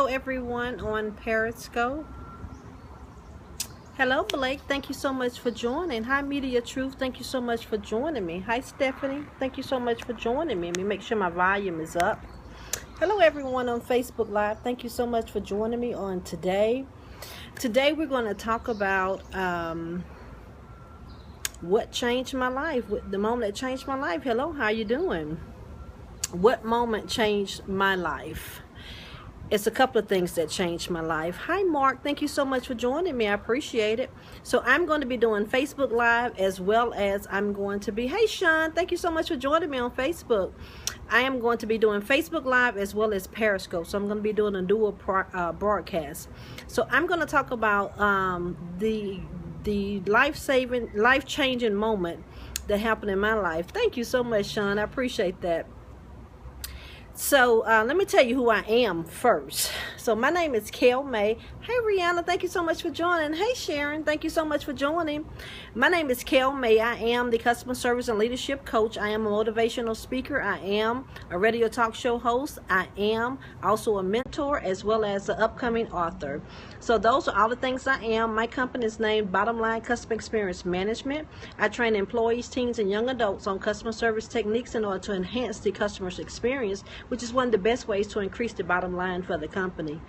everyone on Periscope. Hello Blake, thank you so much for joining. Hi Media Truth, thank you so much for joining me. Hi Stephanie, thank you so much for joining me. Let me make sure my volume is up. Hello everyone on Facebook Live, thank you so much for joining me on today. Today we're going to talk about what changed my life, the moment that changed my life. Hello, how you doing? What moment changed my life? It's a couple of things that changed my life. Hi Mark, thank you so much for joining me. I appreciate it. So I'm going to be doing Facebook Live as well as I'm going to be, hey Sean, thank you so much for joining me on Facebook. I am going to be doing Facebook Live as well as Periscope. So I'm going to be doing a dual broadcast. So I'm going to talk about the life-changing moment that happened in my life. Thank you so much, Sean. I appreciate that. So let me tell you who I am first. So my name is Kayl May. Hey Rihanna, thank you so much for joining. Hey Sharon, thank you so much for joining. My name is Kayl May. I am the customer service and leadership coach. I am a motivational speaker. I am a radio talk show host. I am also a mentor as well as an upcoming author. So those are all the things I am. My company is named Bottom Line Customer Experience Management. I train employees, teens, and young adults on customer service techniques in order to enhance the customer's experience, which is one of the best ways to increase the bottom line for the company.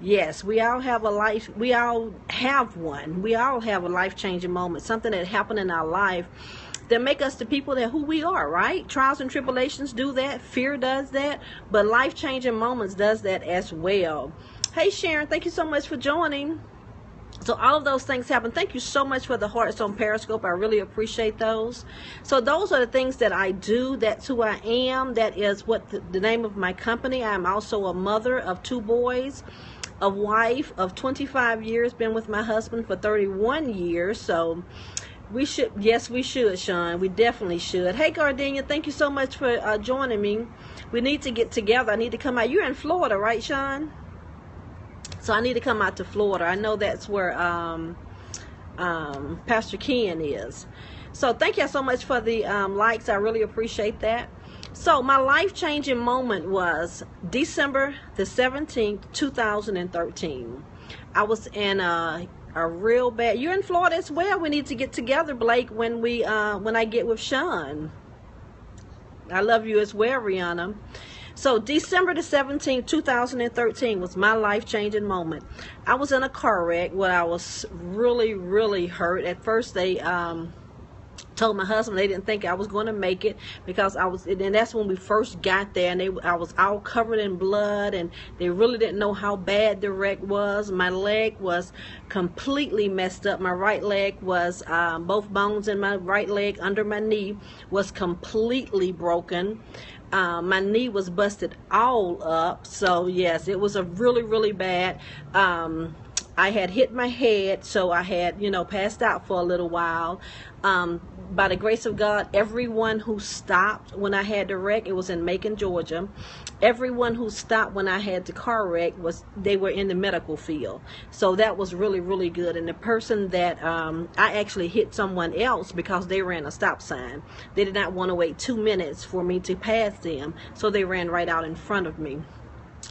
Yes, we all have a life, we all have one. We all have a life-changing moment, something that happened in our life that make us the people that who we are, right? Trials and tribulations do that, fear does that, but life-changing moments does that as well. Hey Sharon, thank you so much for joining. So all of those things happen. Thank you so much for the hearts on Periscope. I really appreciate those. So those are the things that I do. That's who I am. That is what the name of my company. I am also a mother of 2 boys, a wife of 25 years, been with my husband for 31 years. So we should, yes, we should, Sean. We definitely should. Hey, Gardenia, thank you so much for joining me. We need to get together. I need to come out. You're in Florida, right, Sean? So I need to come out to Florida. I know that's where Pastor Ken is. So thank you so much for the likes. I really appreciate that. So my life-changing moment was December the 17th, 2013. I was in a real bad. You're in Florida as well. We need to get together, Blake, when I get with Sean. I love you as well, Rihanna. So December the 17th, 2013 was my life-changing moment. I was in a car wreck where I was really, really hurt. At first they told my husband they didn't think I was going to make it because and that's when we first got there, and I was all covered in blood, and they really didn't know how bad the wreck was. My leg was completely messed up. My right leg was, both bones in my right leg under my knee was completely broken. My knee was busted all up. So yes, it was a really, really bad. I had hit my head, so I had, passed out for a little while. By the grace of God, everyone who stopped when I had the wreck, it was in Macon, Georgia. Everyone who stopped when I had the car wreck they were in the medical field. So that was really, really good. And the person that I actually hit someone else because they ran a stop sign. They did not want to wait 2 minutes for me to pass them, so they ran right out in front of me.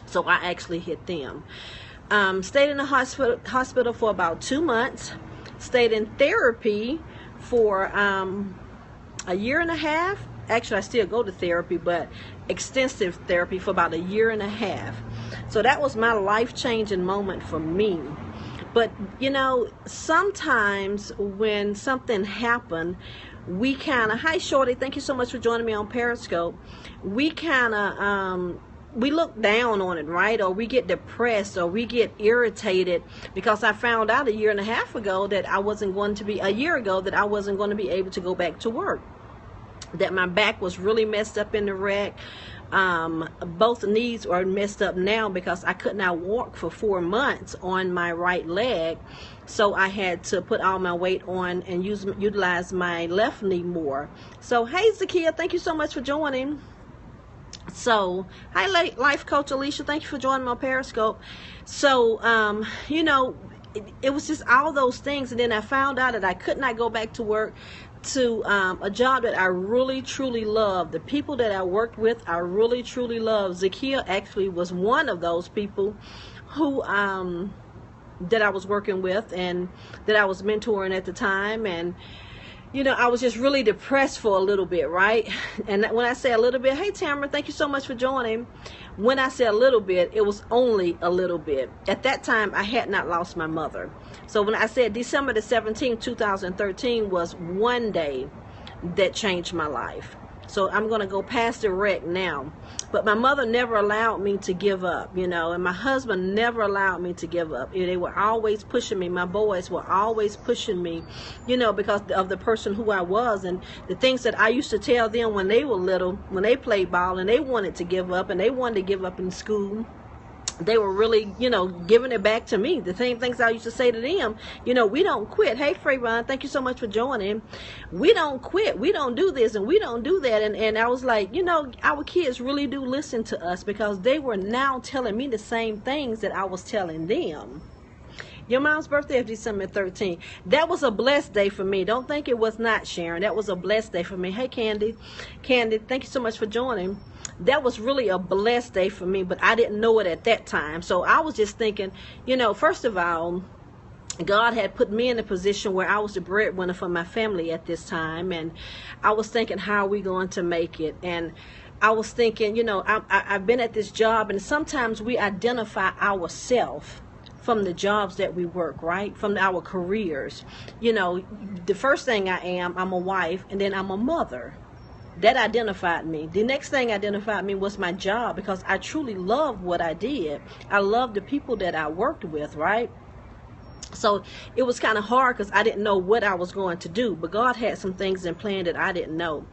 So I actually hit them. Stayed in the hospital for about 2 months. Stayed in therapy for a year and a half. Actually, I still go to therapy, but extensive therapy for about a year and a half. So that was my life-changing moment for me. But, sometimes when something happened, we kind of, hi Shorty, thank you so much for joining me on Periscope. We kind of, we look down on it, right? Or we get depressed, or we get irritated because I found out a year and a half ago that I wasn't going to be able to go back to work. That my back was really messed up in the wreck. Both knees are messed up now because I could not walk for 4 months on my right leg. So I had to put all my weight on and utilize my left knee more. So hey Zakia, thank you so much for joining. So, hi Life Coach Alicia, thank you for joining my Periscope. So, it was just all those things, and then I found out that I could not go back to work to a job that I really truly love. The people that I worked with, I really truly love. Zakia actually was one of those people who that I was working with and that I was mentoring at the time. And I was just really depressed for a little bit, right? And when I say a little bit, hey Tamara, thank you so much for joining. When I say a little bit, it was only a little bit. At that time, I had not lost my mother. So when I said December the 17th, 2013 was one day that changed my life. So I'm going to go past the wreck now. But my mother never allowed me to give up, and my husband never allowed me to give up. They were always pushing me. My boys were always pushing me, because of the person who I was and the things that I used to tell them when they were little, when they played ball and they wanted to give up and they wanted to give up in school. They were really, giving it back to me. The same things I used to say to them, we don't quit. Hey, Frayvon, thank you so much for joining. We don't quit. We don't do this and we don't do that. And I was like, our kids really do listen to us because they were now telling me the same things that I was telling them. Your mom's birthday is December 13th. That was a blessed day for me. Don't think it was not, Sharon. That was a blessed day for me. Hey, Candy, thank you so much for joining. That was really a blessed day for me, but I didn't know it at that time. So I was just thinking, first of all, God had put me in a position where I was the breadwinner for my family at this time. And I was thinking, how are we going to make it? And I was thinking, I've been at this job, and sometimes we identify ourselves from the jobs that we work, right? From our careers. The first thing I'm a wife, and then I'm a mother. That identified me. The next thing identified me was my job, because I truly loved what I did. I loved the people that I worked with, right? So it was kind of hard because I didn't know what I was going to do, but God had some things in plan that I didn't know.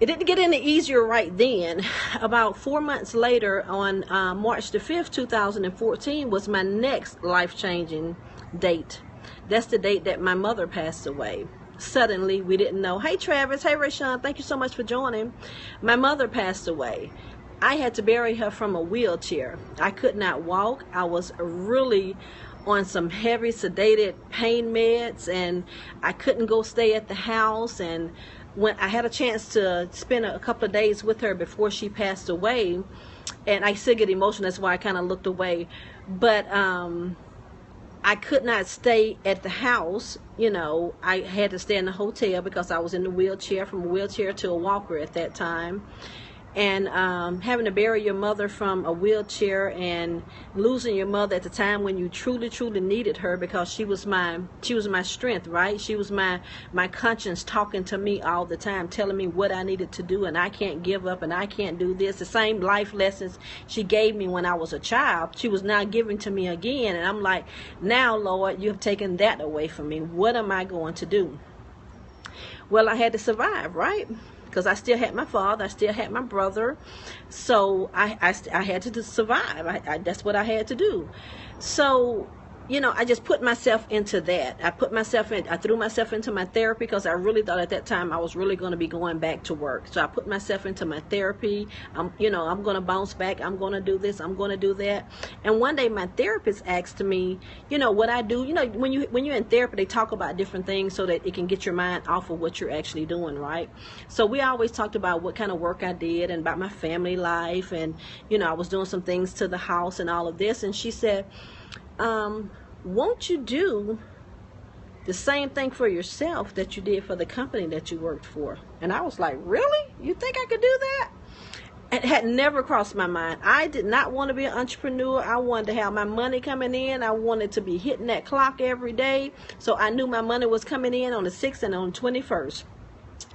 It didn't get any easier right then. About 4 months later, on March the 5th, 2014, was my next life-changing date. That's the date that my mother passed away. Suddenly, we didn't know. Hey, Travis. Hey, Rayshawn. Thank you so much for joining. My mother passed away. I had to bury her from a wheelchair. I could not walk. I was really on some heavy sedated pain meds, and I couldn't go stay at the house. And when I had a chance to spend a couple of days with her before she passed away, and I still get emotional, that's why I kind of looked away, but I could not stay at the house. I had to stay in the hotel because I was in the wheelchair, from a wheelchair to a walker at that time. And having to bury your mother from a wheelchair and losing your mother at the time when you truly, truly needed her, because she was my strength, right? She was my conscience, talking to me all the time, telling me what I needed to do, and I can't give up, and I can't do this. The same life lessons she gave me when I was a child, she was now giving to me again. And I'm like, now, Lord, you have taken that away from me. What am I going to do? Well, I had to survive, right? Because I still had my father, I still had my brother, so I had to survive. That's what I had to do. So, I just put myself into that. I threw myself into my therapy, because I really thought at that time I was really going to be going back to work. So I put myself into my therapy. I'm going to bounce back. I'm going to do this. I'm going to do that. And one day my therapist asked me, what I do. When you're in therapy, they talk about different things so that it can get your mind off of what you're actually doing, right? So we always talked about what kind of work I did and about my family life, and I was doing some things to the house and all of this. And she said, won't you do the same thing for yourself that you did for the company that you worked for? And I was like, really? You think I could do that? It had never crossed my mind. I did not want to be an entrepreneur. I wanted to have my money coming in. I wanted to be hitting that clock every day. So I knew my money was coming in on the 6th and on the 21st.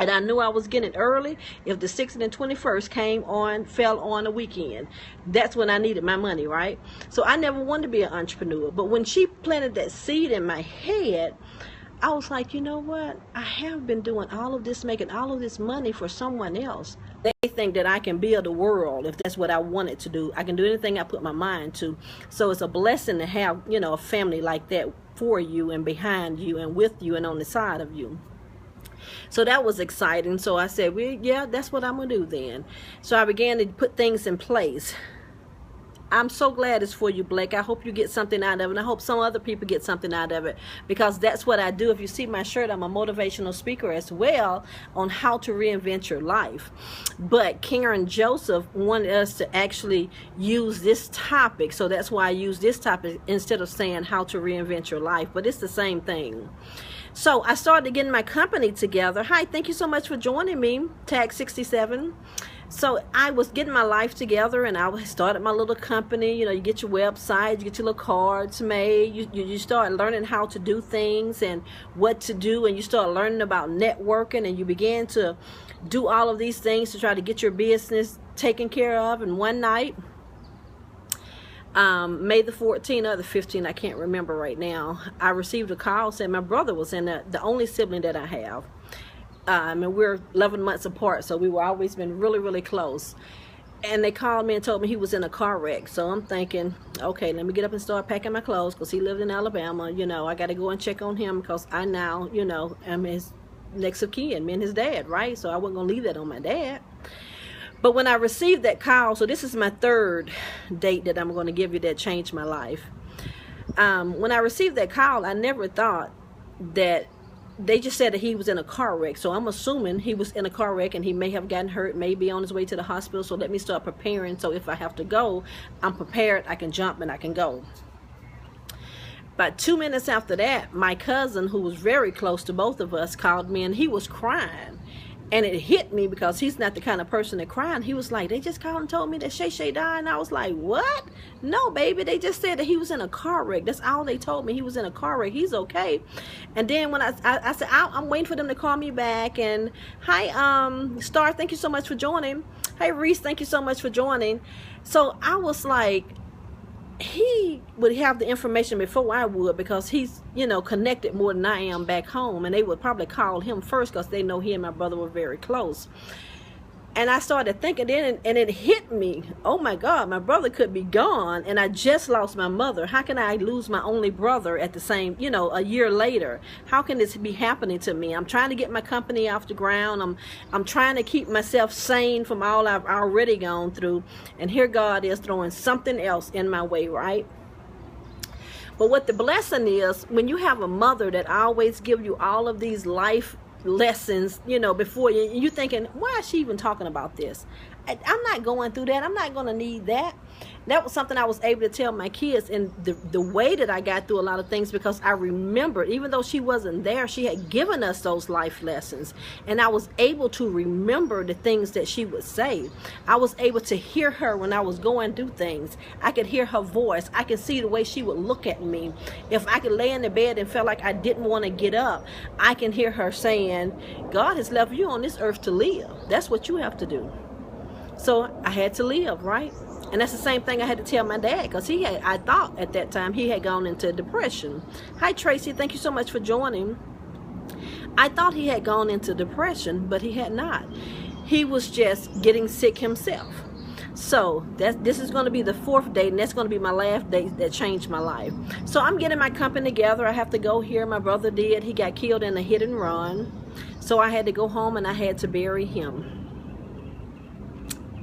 And I knew I was getting early if the 6th and the 21st fell on a weekend. That's when I needed my money, right? So I never wanted to be an entrepreneur. But when she planted that seed in my head, I was like, you know what? I have been doing all of this, making all of this money for someone else. They think that I can build a world if that's what I wanted to do. I can do anything I put my mind to. So it's a blessing to have, a family like that for you and behind you and with you and on the side of you. So that was exciting. So I said, well, yeah, that's what I'm going to do then. So I began to put things in place. I'm so glad it's for you, Blake. I hope you get something out of it. And I hope some other people get something out of it, because that's what I do. If you see my shirt, I'm a motivational speaker as well on how to reinvent your life. But Karen Joseph wanted us to actually use this topic, so that's why I use this topic instead of saying how to reinvent your life. But it's the same thing. So I started getting my company together. Hi, thank you so much for joining me, Tag 67. So I was getting my life together, and I started my little company. You know, you get your website, you get your little cards made, you start learning how to do things and what to do, and you start learning about networking, and you begin to do all of these things to try to get your business taken care of. And one night, May the 14th or the 15th, I can't remember right now, I received a call saying my brother was in the only sibling that I have. And we're 11 months apart, so we were always been really, really close. And they called me and told me he was in a car wreck. So I'm thinking, okay, let me get up and start packing my clothes, because he lived in Alabama. You know, I got to go and check on him, because I now, you know, am his next of kin, me and his dad, right? So I wasn't going to leave that on my dad. But when I received that call, so this is my third date that I'm going to give you that changed my life. When I received that call, I never thought that, they just said that he was in a car wreck. So I'm assuming he was in a car wreck and he may have gotten hurt, may be on his way to the hospital. So let me start preparing. So if I have to go, I'm prepared. I can jump and I can go. About 2 minutes after that, my cousin, who was very close to both of us, called me, and he was crying. And it hit me, because he's not the kind of person that crying. He was like, they just called and told me that Shay Shay died. And I was like, what? No, baby. They just said that he was in a car wreck. That's all they told me. He was in a car wreck. He's okay. And then when I said, I'm waiting for them to call me back. And hi, Star, thank you so much for joining. Hey, Reese, thank you so much for joining. So I was like, he would have the information before I would, because he's, you know, connected more than I am back home, and they would probably call him first, because they know he and my brother were very close. And I started thinking then, and it hit me, oh my God, my brother could be gone, and I just lost my mother. How can I lose my only brother at the same, you know, a year later? How can this be happening to me? I'm trying to get my company off the ground. I'm trying to keep myself sane from all I've already gone through, and here God is throwing something else in my way, right? But what the blessing is, when you have a mother that always gives you all of these life lessons, you know, before you thinking, why is she even talking about this? I'm not going through that. I'm not going to need that. That was something I was able to tell my kids, and the way that I got through a lot of things, because I remembered, even though she wasn't there, she had given us those life lessons, and I was able to remember the things that she would say. I was able to hear her when I was going through things. I could hear her voice. I could see the way she would look at me. If I could lay in the bed and felt like I didn't want to get up, I can hear her saying, God has left you on this earth to live. That's what you have to do. So I had to live, right? And that's the same thing I had to tell my dad, because I thought at that time he had gone into depression. Hi, Tracy. Thank you so much for joining. I thought he had gone into depression, but he had not. He was just getting sick himself. So this is going to be the fourth date, and that's going to be my last date that changed my life. So I'm getting my company together. I have to go here. My brother did. He got killed in a hit and run. So I had to go home, and I had to bury him.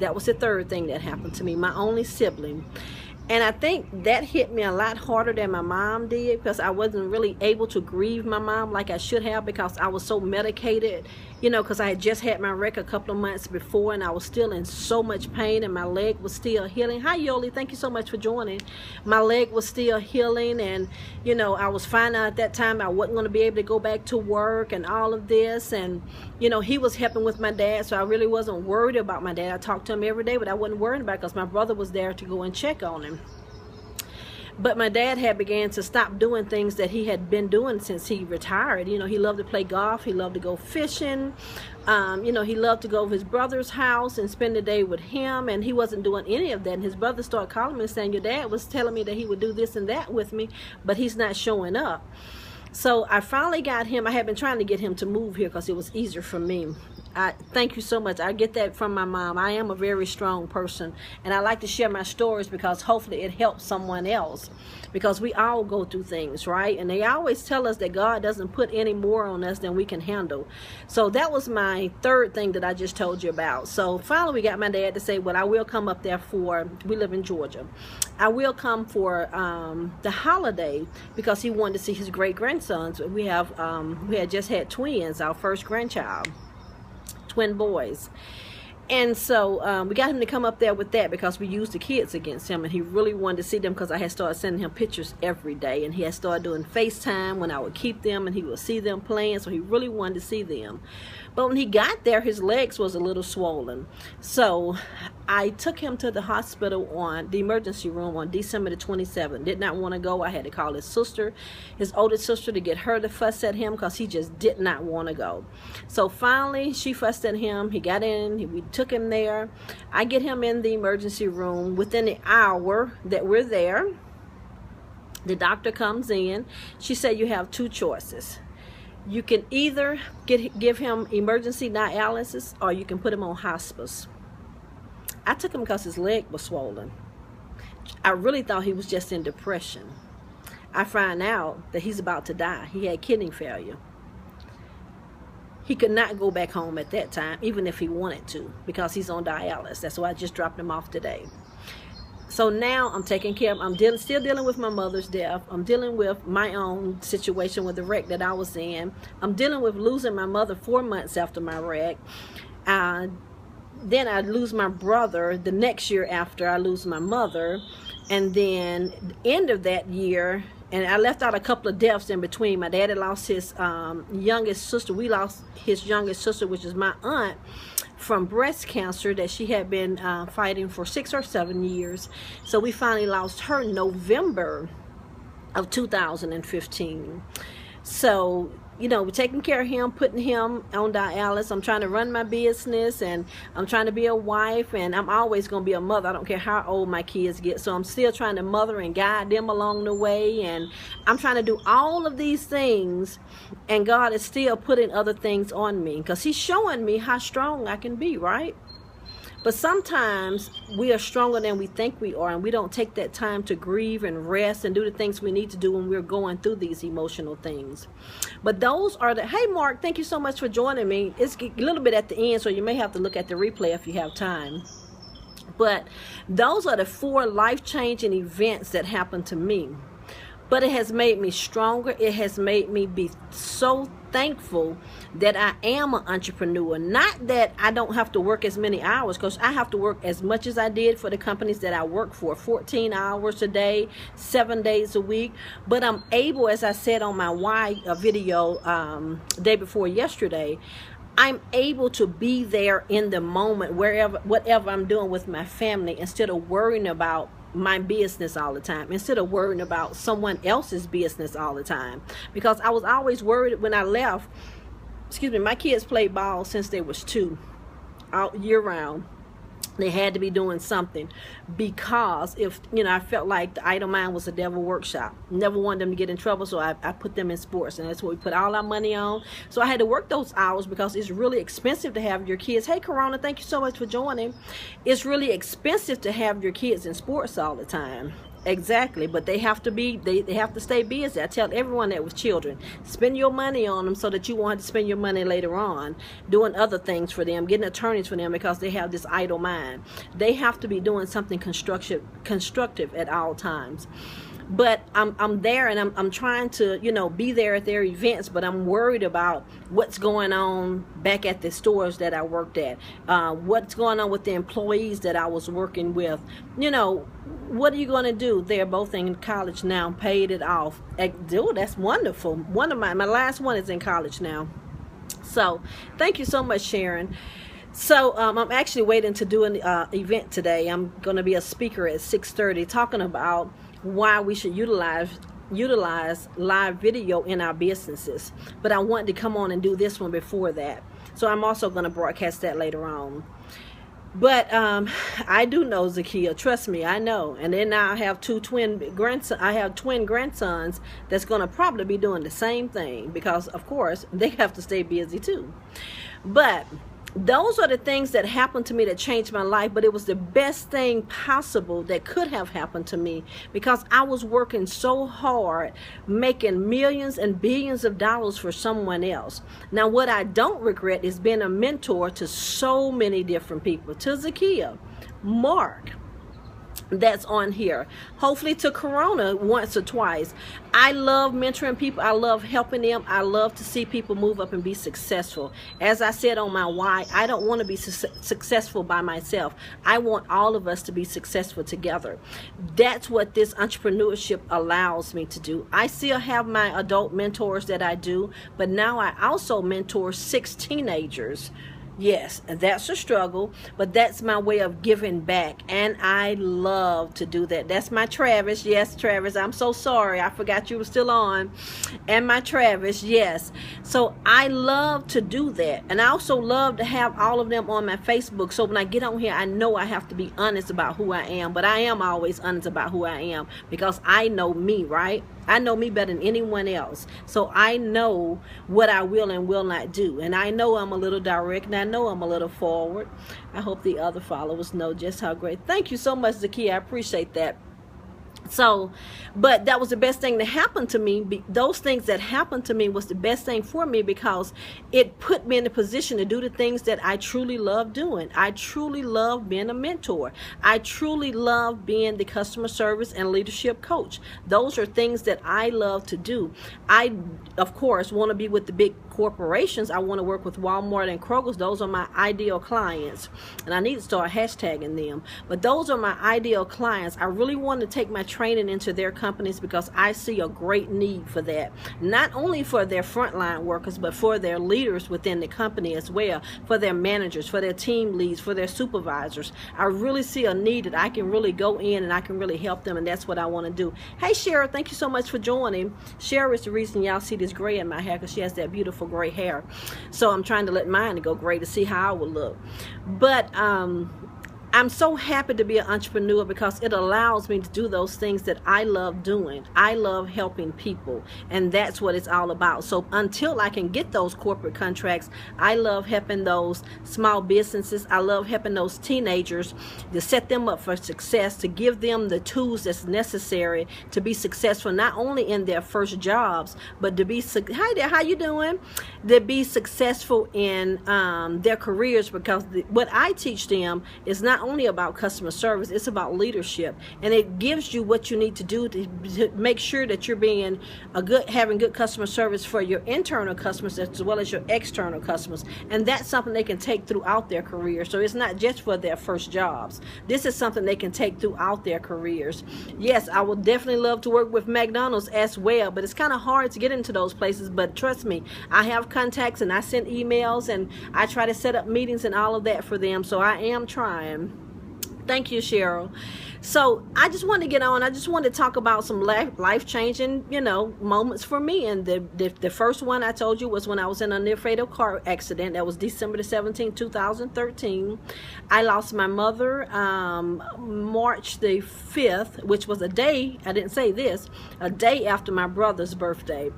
That was the third thing that happened to me, my only sibling. And I think that hit me a lot harder than my mom did, because I wasn't really able to grieve my mom like I should have, because I was so medicated, you know, because I had just had my wreck a couple of months before, and I was still in so much pain, and my leg was still healing. Hi, Yoli. Thank you so much for joining. My leg was still healing, and, you know, I was finding out at that time I wasn't going to be able to go back to work and all of this. And, you know, he was helping with my dad, so I really wasn't worried about my dad. I talked to him every day, but I wasn't worried about it, because my brother was there to go and check on him. But my dad had began to stop doing things that he had been doing since he retired. You know, he loved to play golf. He loved to go fishing. You know, he loved to go to his brother's house and spend the day with him. And he wasn't doing any of that. And his brother started calling me and saying, your dad was telling me that he would do this and that with me, but he's not showing up. So I finally got him. I had been trying to get him to move here because it was easier for me. I thank you so much. I get that from my mom. I am a very strong person, and I like to share my stories because hopefully it helps someone else, because we all go through things, right? And they always tell us that God doesn't put any more on us than we can handle. So that was my third thing that I just told you about. So finally we got my dad to say, well, I will come up there for, we live in Georgia, I will come for the holiday, because he wanted to see his great grandsons. We had just had twins, our first grandchild, twin boys. And so we got him to come up there with that, because we used the kids against him, and he really wanted to see them, because I had started sending him pictures every day, and he had started doing FaceTime when I would keep them, and he would see them playing, so he really wanted to see them. But when he got there, his legs was a little swollen. So I took him to the hospital, on the emergency room, on December the 27th. Did not want to go. I had to call his sister, his older sister, to get her to fuss at him, because he just did not want to go. So finally, she fussed at him. He got in. We took him there. I get him in the emergency room. Within the hour that we're there, the doctor comes in. She said, you have two choices. You can either give him emergency dialysis, or you can put him on hospice. I took him because his leg was swollen. I really thought he was just in depression. I find out that he's about to die. He had kidney failure. He could not go back home at that time, even if he wanted to, because he's on dialysis. That's why I just dropped him off today. So now I'm taking care of, still dealing with my mother's death. I'm dealing with my own situation with the wreck that I was in. I'm dealing with losing my mother 4 months after my wreck. Then I lose my brother the next year after I lose my mother. And then the end of that year, and I left out a couple of deaths in between. My daddy lost his youngest sister. We lost his youngest sister, which is my aunt, from breast cancer that she had been fighting for 6 or 7 years. So we finally lost her in November of 2015. So, you know, we're taking care of him, putting him on dialysis. I'm trying to run my business, and I'm trying to be a wife, and I'm always going to be a mother. I don't care how old my kids get. So I'm still trying to mother and guide them along the way, and I'm trying to do all of these things, and God is still putting other things on me, because he's showing me how strong I can be, right? But sometimes we are stronger than we think we are, and we don't take that time to grieve and rest and do the things we need to do when we're going through these emotional things. But those are the, hey Mark, thank you so much for joining me. It's a little bit at the end, so you may have to look at the replay if you have time. But those are the 4 life-changing events that happened to me. But it has made me stronger. It has made me be so thankful that I am an entrepreneur. Not that I don't have to work as many hours, because I have to work as much as I did for the companies that I work for, 14 hours a day, 7 days a week. But I'm able, as I said on my why video day before yesterday, I'm able to be there in the moment, wherever, whatever I'm doing with my family, instead of worrying about my business all the time, instead of worrying about someone else's business all the time. Because I was always worried when I left. Excuse me, my kids played ball since they was 2, all year round. They had to be doing something, because if, you know, I felt like the idle mind was a devil workshop. Never wanted them to get in trouble, so I put them in sports, and that's what we put all our money on. So I had to work those hours, because it's really expensive to have your kids. Hey Corona, thank you so much for joining. It's really expensive to have your kids in sports all the time. Exactly, but they have to be, they have to stay busy. I tell everyone that with children, spend your money on them so that you won't have to spend your money later on doing other things for them, getting attorneys for them, because they have this idle mind. They have to be doing something constructive at all times. But I'm there, and I'm trying to, you know, be there at their events, but I'm worried about what's going on back at the stores that I worked at, what's going on with the employees that I was working with. You know, what are you going to do? They're both in college now, paid it off. Dude, that's wonderful. One of my last one is in college now. So thank you so much, Sharon. So I'm actually waiting to do an event today. I'm going to be a speaker at 6:30 talking about why we should utilize live video in our businesses. But I wanted to come on and do this one before that. So I'm also going to broadcast that later on. But I do know Zakia, trust me, I know. And then now I have twin grandsons that's going to probably be doing the same thing, because of course they have to stay busy too. But Those are the things that happened to me that changed my life, but it was the best thing possible that could have happened to me, because I was working so hard, making millions and billions of dollars for someone else. Now, what I don't regret is being a mentor to so many different people, to Zakia, Mark, that's on here, hopefully to Corona once or twice. I love mentoring people. I love helping them. I love to see people move up and be successful. As I said on my why, I don't want to be successful by myself. I want all of us to be successful together. That's what this entrepreneurship allows me to do. I still have my adult mentors that I do, but now I also mentor 6 teenagers. Yes, that's a struggle, but that's my way of giving back, and I love to do that. That's my Travis. Yes, Travis, I'm so sorry. I forgot you were still on. And my Travis, yes. So I love to do that, and I also love to have all of them on my Facebook, so when I get on here, I know I have to be honest about who I am, but I am always honest about who I am, because I know me, right? I know me better than anyone else. So I know what I will and will not do. And I know I'm a little direct, and I know I'm a little forward. I hope the other followers know just how great. Thank you so much, Zakia. I appreciate that. So, but that was the best thing that happened to me. Those things that happened to me was the best thing for me, because it put me in a position to do the things that I truly love doing. I truly love being a mentor. I truly love being the customer service and leadership coach. Those are things that I love to do. I, of course, want to be with the big corporations. I want to work with Walmart and Kroger's. Those are my ideal clients, and I need to start hashtagging them. But those are my ideal clients. I really want to take my training into their companies, because I see a great need for that, not only for their frontline workers, but for their leaders within the company as well, for their managers, for their team leads, for their supervisors. I really see a need that I can really go in and I can really help them, and that's what I want to do. Hey Cheryl, thank you so much for joining. Cheryl is the reason y'all see this gray in my hair, because she has that beautiful gray hair. So I'm trying to let mine go gray to see how I would look. But I'm so happy to be an entrepreneur, because it allows me to do those things that I love doing. I love helping people, and that's what it's all about. So until I can get those corporate contracts, I love helping those small businesses. I love helping those teenagers to set them up for success, to give them the tools that's necessary to be successful, not only in their first jobs, but to be, hi there, how you doing? To be successful in their careers, because what I teach them is not only about customer service, it's about leadership, and it gives you what you need to do to make sure that you're being having good customer service for your internal customers as well as your external customers, and that's something they can take throughout their career. So it's not just for their first jobs. This is something they can take throughout their careers. Yes, I would definitely love to work with McDonald's as well, but it's kind of hard to get into those places. But trust me, I have contacts, and I send emails, and I try to set up meetings and all of that for them. So I am trying. Thank you, Cheryl. So I just want to get on. I just want to talk about some life-changing, moments for me. And the first one I told you was when I was in a near-fatal car accident. That was December the 17th, 2013. I lost my mother March the 5th, which was a day, I didn't say this, a day after my brother's birthday.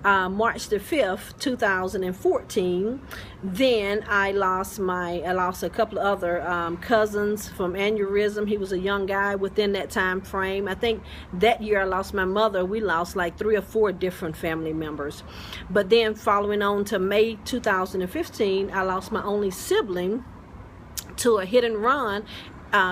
March the 5th, 2014. Then I lost a couple of other cousins from aneurysm. He was a young guy within that time frame. I think that year I lost my mother. We lost like 3 or 4 different family members. But then following on to May 2015, I lost my only sibling to a hit and run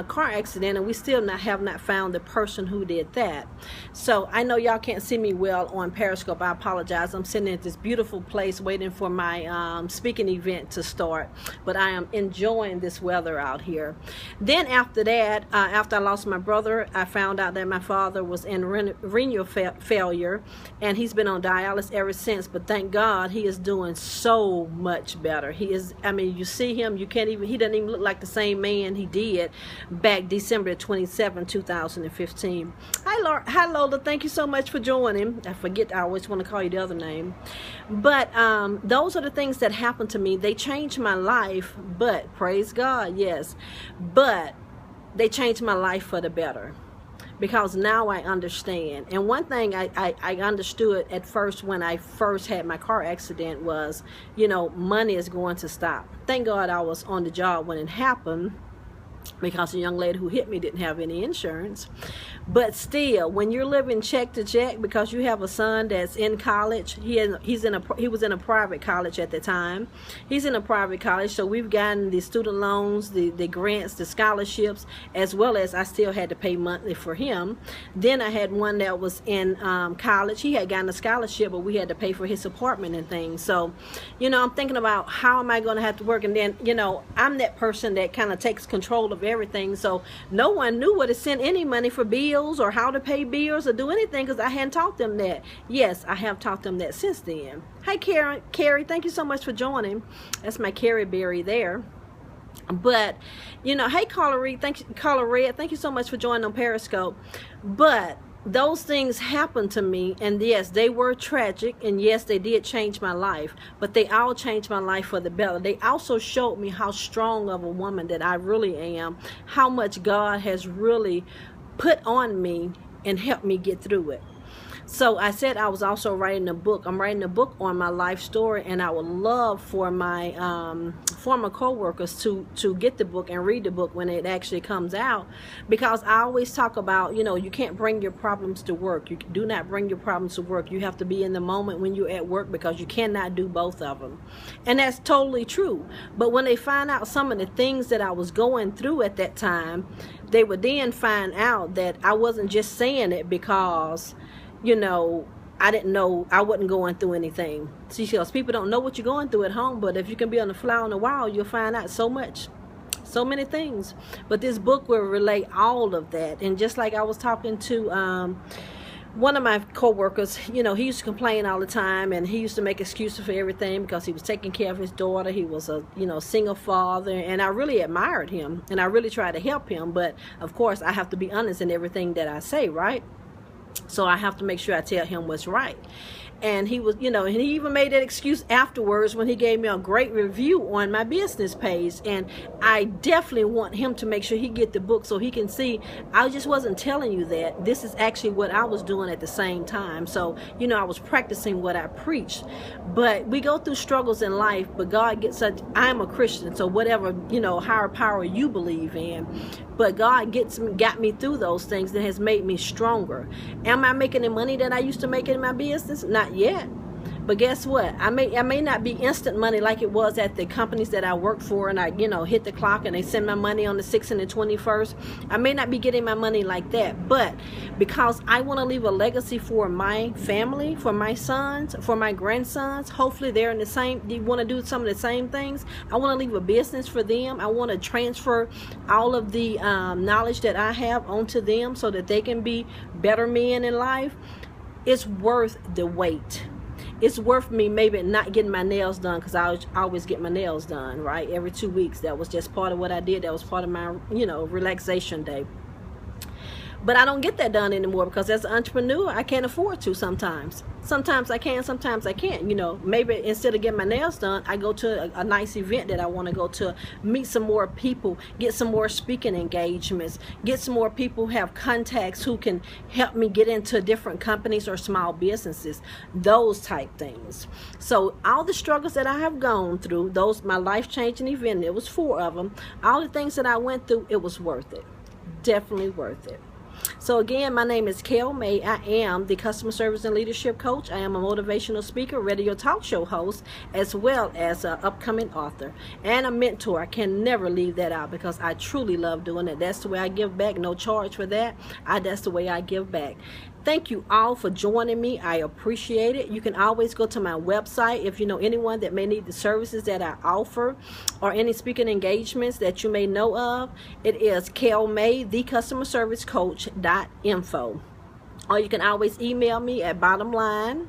car accident, and we still have not found the person who did that. So I know y'all can't see me well on Periscope. I apologize. I'm sitting at this beautiful place waiting for my speaking event to start, but I am enjoying this weather out here. Then after that, after I lost my brother, I found out that my father was in renal failure, and he's been on dialysis ever since. But thank God he is doing so much better. He is, I mean, you see him, he doesn't even look like the same man he did back December 27, 2015. Hi Lola, thank you so much for joining. I always want to call you the other name. But those are the things that happened to me. They changed my life, but praise God, yes. But they changed my life for the better. because now I understand. And one thing I understood at first when I first had my car accident was, money is going to stop. Thank God I was on the job when it happened, because the young lady who hit me didn't have any insurance. But still, when you're living check to check, because you have a son that's in college, he was in a private college at the time. He's in a private college, so we've gotten the student loans, the grants, the scholarships, as well as I still had to pay monthly for him. Then I had one that was in college. He had gotten a scholarship, but we had to pay for his apartment and things. So, I'm thinking about how am I going to have to work, and then, I'm that person that kind of takes control of everything. So no one knew where to send any money for bills or how to pay bills or do anything, because I hadn't taught them that. Yes, I have taught them that since then. Hi Carrie, thank you so much for joining. That's my Carrie Berry there. But hey Carla Red, thank you so much for joining on Periscope. But those things happened to me, and yes, they were tragic, and yes, they did change my life, but they all changed my life for the better. They also showed me how strong of a woman that I really am, how much God has really put on me and helped me get through it. So I said I was also writing a book. I'm writing a book on my life story, and I would love for my former co-workers to get the book and read the book when it actually comes out, because I always talk about, you can't bring your problems to work. You do not bring your problems to work. You have to be in the moment when you're at work, because you cannot do both of them. And that's totally true. But when they find out some of the things that I was going through at that time, they would then find out that I wasn't just saying it because I didn't know I wasn't going through anything. See, because people don't know what you're going through at home, but if you can be on the fly on the wall, you'll find out so many things. But this book will relate all of that. And just like I was talking to one of my co-workers, he used to complain all the time, and he used to make excuses for everything because he was taking care of his daughter. He was a single father, and I really admired him, and I really tried to help him. But of course, I have to be honest in everything that I say, right? So I have to make sure I tell him what's right. And he was, and he even made that excuse afterwards when he gave me a great review on my business page. And I definitely want him to make sure he get the book so he can see I just wasn't telling you that. This is actually what I was doing at the same time. So, I was practicing what I preached. But we go through struggles in life, but God gets such, I'm a Christian, so whatever, higher power you believe in. But God got me through those things that has made me stronger. Am I making the money that I used to make in my business? Not yet. But guess what? I may not be instant money like it was at the companies that I work for, and I, hit the clock and they send my money on the 6th and the 21st. I may not be getting my money like that, but because I want to leave a legacy for my family, for my sons, for my grandsons, hopefully they're in the same, they want to do some of the same things. I want to leave a business for them. I want to transfer all of the knowledge that I have onto them so that they can be better men in life. It's worth the wait. It's worth me maybe not getting my nails done, because I always get my nails done, right? Every 2 weeks. That was just part of what I did. That was part of my, relaxation day. But I don't get that done anymore, because as an entrepreneur, I can't afford to sometimes. Sometimes I can, sometimes I can't. Maybe instead of getting my nails done, I go to a nice event that I want to go to, meet some more people, get some more speaking engagements, get some more people who have contacts who can help me get into different companies or small businesses, those type things. So all the struggles that I have gone through, my life-changing event, there was 4 of them, all the things that I went through, it was worth it. Definitely worth it. So again, my name is Kayl May. I am the Customer Service and Leadership Coach. I am a motivational speaker, radio talk show host, as well as an upcoming author and a mentor. I can never leave that out, because I truly love doing it. That's the way I give back. No charge for that. That's the way I give back. Thank you all for joining me. I appreciate it. You can always go to my website if you know anyone that may need the services that I offer, or any speaking engagements that you may know of. It is Kayl May, thecustomerservicecoach.info. Or you can always email me at bottomline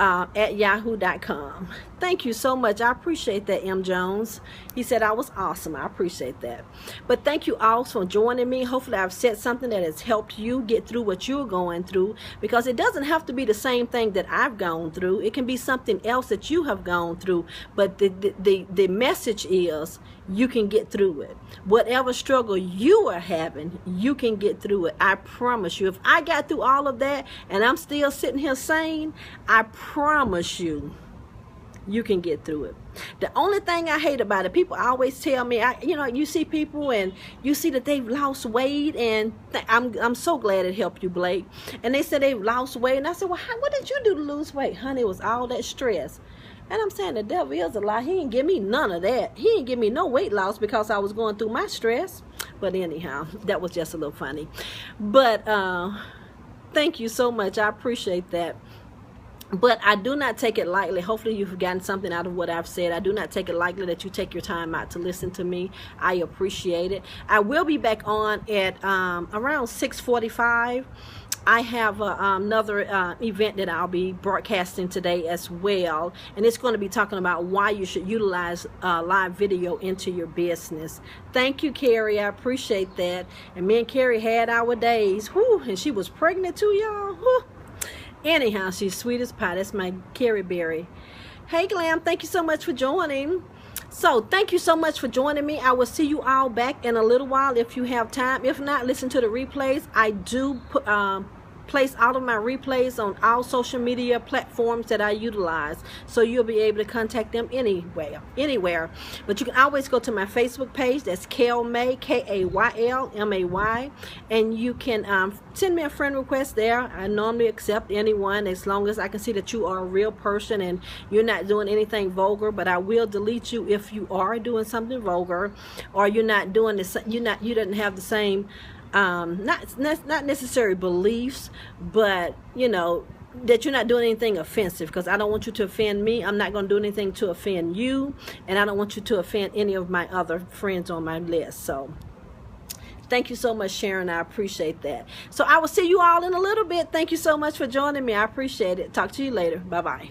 at yahoo.com. Thank you so much. I appreciate that, M. Jones. He said I was awesome. I appreciate that. But thank you all for joining me. Hopefully I've said something that has helped you get through what you're going through, because it doesn't have to be the same thing that I've gone through. It can be something else that you have gone through. But the message is you can get through it. Whatever struggle you are having, you can get through it. I promise you. If I got through all of that and I'm still sitting here sane, I promise you, you can get through it. The only thing I hate about it, people always tell me, you see people and you see that they've lost weight, and I'm so glad it helped you, Blake. And they said they've lost weight, and I said, well, what did you do to lose weight? Honey, it was all that stress. And I'm saying the devil is a lie. He didn't give me none of that. He didn't give me no weight loss because I was going through my stress. But anyhow, that was just a little funny. But thank you so much. I appreciate that. But I do not take it lightly. Hopefully you've gotten something out of what I've said. I do not take it lightly that you take your time out to listen to me. I appreciate it. I will be back on at around 6:45. I have another event that I'll be broadcasting today as well, and it's going to be talking about why you should utilize live video into your business. Thank you, Carrie. I appreciate that. And me and Carrie had our days. Whew, and she was pregnant too, y'all. Whew. Anyhow, she's sweet as pie. That's my Carrie Berry. Hey, Glam, thank you so much for joining. So thank you so much for joining me. I will see you all back in a little while if you have time. If not, listen to the replays. I do place all of my replays on all social media platforms that I utilize, so you'll be able to contact them anywhere. But you can always go to my Facebook page. That's Kayl May, Kaylmay, and you can send me a friend request there. I normally accept anyone as long as I can see that you are a real person and you're not doing anything vulgar. But I will delete you if you are doing something vulgar, or you're not doing this. You didn't have the same not necessary beliefs, but that you're not doing anything offensive, because I don't want you to offend me. I'm not going to do anything to offend you, and I don't want you to offend any of my other friends on my list. So thank you so much, Sharon. I appreciate that. So I will see you all in a little bit. Thank you so much for joining me. I appreciate it. Talk to you later. Bye-bye.